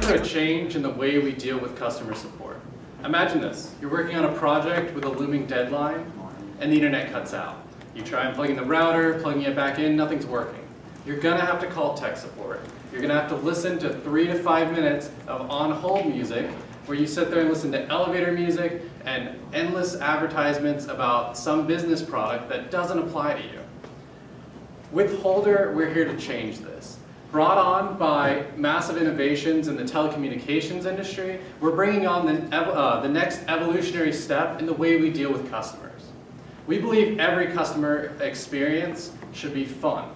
through a change in the way we deal with customer support. Imagine this. You're working on a project with a looming deadline, and the internet cuts out. You try and plug in the router, plugging it back in, nothing's working. You're going to have to call tech support. You're going to have to listen to 3 to 5 minutes of on-hold music, where you sit there and listen to elevator music and endless advertisements about some business product that doesn't apply to you. With Holdr, we're here to change this. Brought on by massive innovations in the telecommunications industry, we're bringing on the next evolutionary step in the way we deal with customers. We believe every customer experience should be fun.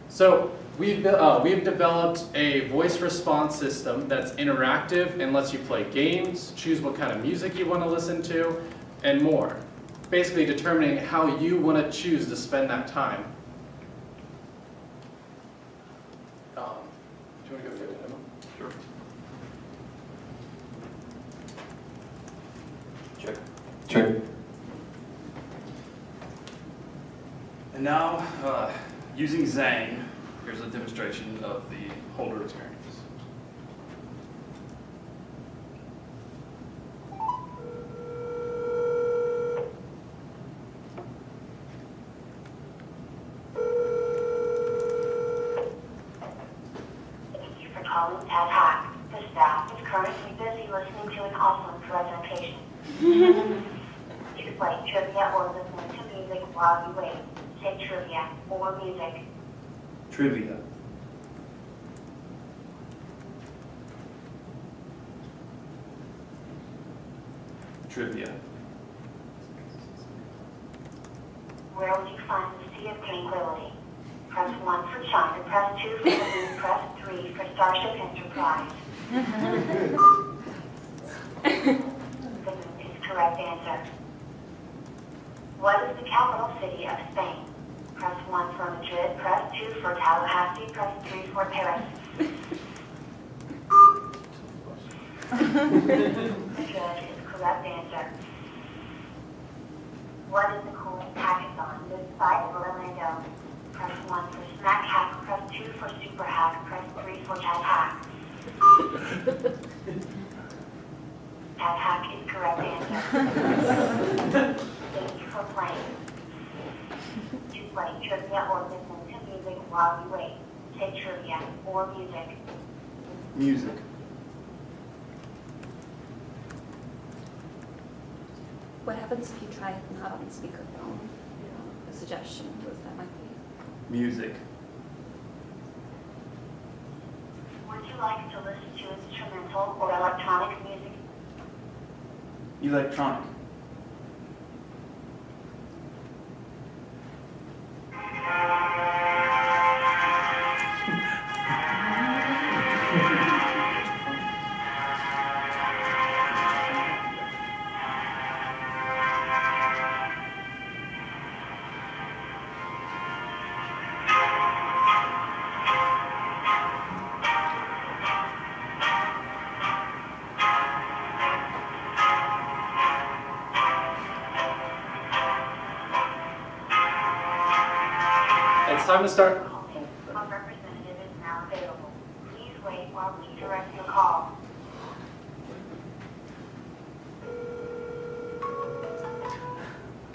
So we've developed a voice response system that's interactive and lets you play games, choose what kind of music you want to listen to, and more. Basically determining how you want to choose to spend that time. Do you want to go through the demo? Sure. Check. Check. And now, using Zang, here's a demonstration of the Holdr experience. Thank you for calling Hack. The staff is currently busy listening to an awesome presentation. You play trivia or listen to music while you wait. Say trivia or music. Trivia. Trivia. Where will you find the sea of tranquility? Press 1 for China, press 2 for the moon, press 3 for Starship Enterprise. The moon is correct answer. What is the capital city of Spain? Press 1 for Madrid, press 2 for Tallahassee, press 3 for Paris. Madrid is correct answer. What is the coolest hackathon this side of Orlando? Press 1 for Smack Hack, press 2 for Super Hack, press 3 for Cat Hack. Cat Hack is correct answer. Thank you for playing. To play trivia or listen to music while you wait. Say trivia or music. Music. What happens if you try it not on speakerphone? A suggestion was that might be. Music. Would you like to listen to instrumental or electronic music? Electronic. It's time to start. A representative is now available. Please wait while we direct your call.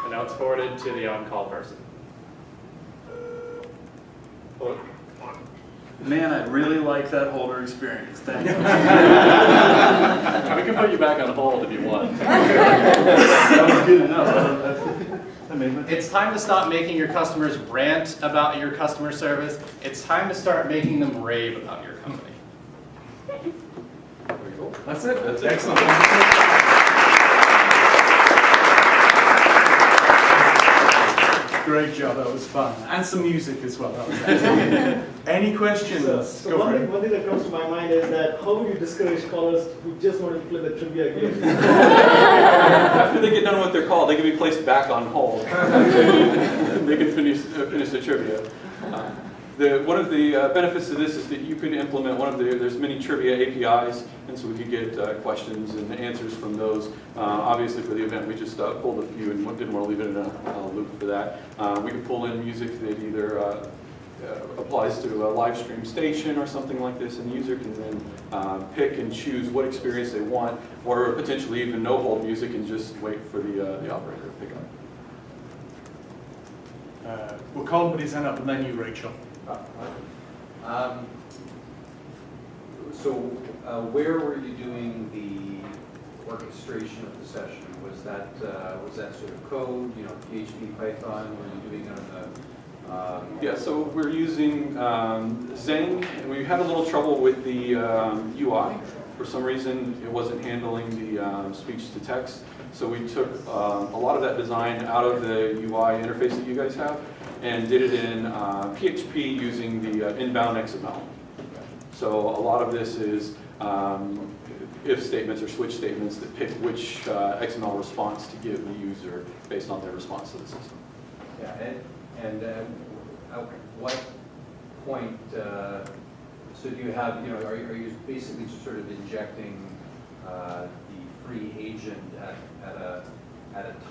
And now it's forwarded to the on-call person. Hello? Man, I really like that Holdr experience. Thank you. We can put you back on hold if you want. That was good enough. It's time to stop making your customers rant about your customer service. It's time to start making them rave about your company. That's it. That's excellent. Great job. That was fun. And some music as well. That was excellent. Any questions? So one thing that comes to my mind is that how would you discourage callers who just want to play the trivia game? After they get done with their call, they can be placed back on hold. They can finish the trivia. One of the benefits of this is that you can implement there's many trivia APIs, and so we could get questions and answers from those. Obviously for the event, we just pulled a few and didn't want to leave it in a loop for that. We could pull in music that either applies to a live stream station or something like this, and the user can then pick and choose what experience they want, or potentially even no hold music and just wait for the operator to pick up. We're calling for design up the menu, Rachel. So where were you doing the orchestration of the session? Was that sort of code, PHP, Python? Were you doing it on the Yeah, so we're using Zang, and we had a little trouble with the UI. For some reason, it wasn't handling the speech to text. So we took a lot of that design out of the UI interface that you guys have and did it in PHP using the inbound XML. So a lot of this is if statements or switch statements that pick which XML response to give the user based on their response to the system. Yeah, and at what point, so do you have, are you basically just sort of injecting the free agent at a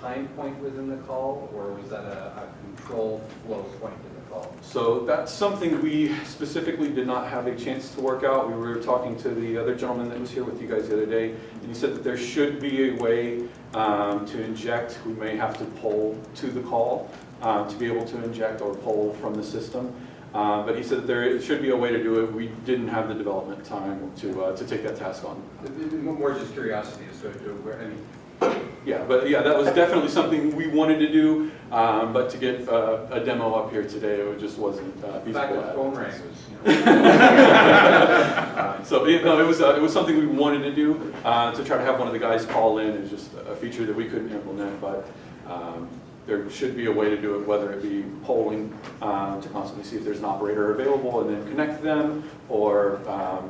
time point within the call, or was that a control flow point in the call? So that's something we specifically did not have a chance to work out. We were talking to the other gentleman that was here with you guys the other day, and he said that there should be a way to inject. We may have to poll to the call to be able to inject or poll from the system. But he said that there should be a way to do it. We didn't have the development time to take that task on. More just curiosity as to where, Yeah, but yeah, that was definitely something we wanted to do, but to get a demo up here today, it just wasn't feasible. the fact that the phone rang was, So it was something we wanted to do to try to have one of the guys call in. It's just a feature that we couldn't implement, but there should be a way to do it, whether it be polling to constantly see if there's an operator available and then connect them, or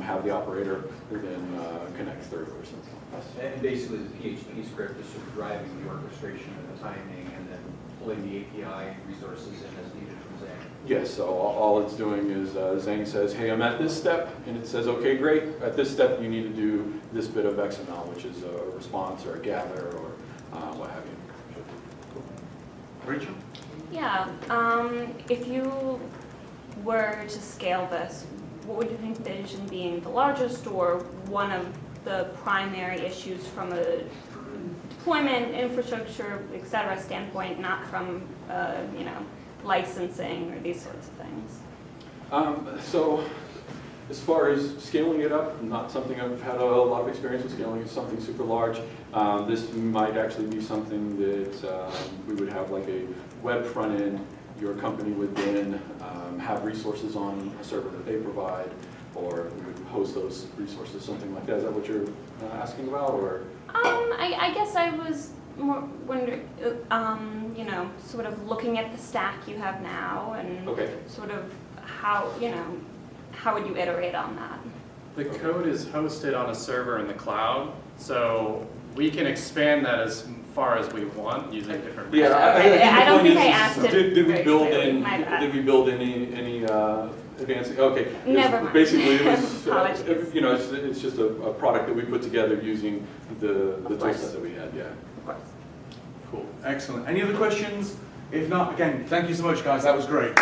have the operator then connect through or something. and basically the PHP script is sort of driving the orchestration and the timing, and then pulling the API resources in as needed from Zang. Yes, so all it's doing is Zang says, hey, I'm at this step, and it says, okay, great. At this step, you need to do this bit of XML, which is a response or a gather or what have you. Rachel? Yeah, if you were to scale this, what would you envision being the largest or one of the primary issues from a deployment, infrastructure, et cetera standpoint, not from, licensing or these sorts of things? So as far as scaling it up, not something I've had a lot of experience with scaling. It's something super large. This might actually be something that we would have like a web front end. Your company would then have resources on a server that they provide, or we would host those resources, something like that. Is that what you're asking about, or? I guess I was more wondering, sort of looking at the stack you have now and Okay. sort of how would you iterate on that? The code is hosted on a server in the cloud, so we can expand that as far as we want using different. Yeah, I don't think I is, asked it Did we very build clearly. in? My bad. Did we build any advanced? Okay. Never mind. Basically, it was Apologies. it's just a product that we put together using the tool course. set that we had. Yeah. Of course. Cool, excellent. Any other questions? If not, again, thank you so much, guys. That was great.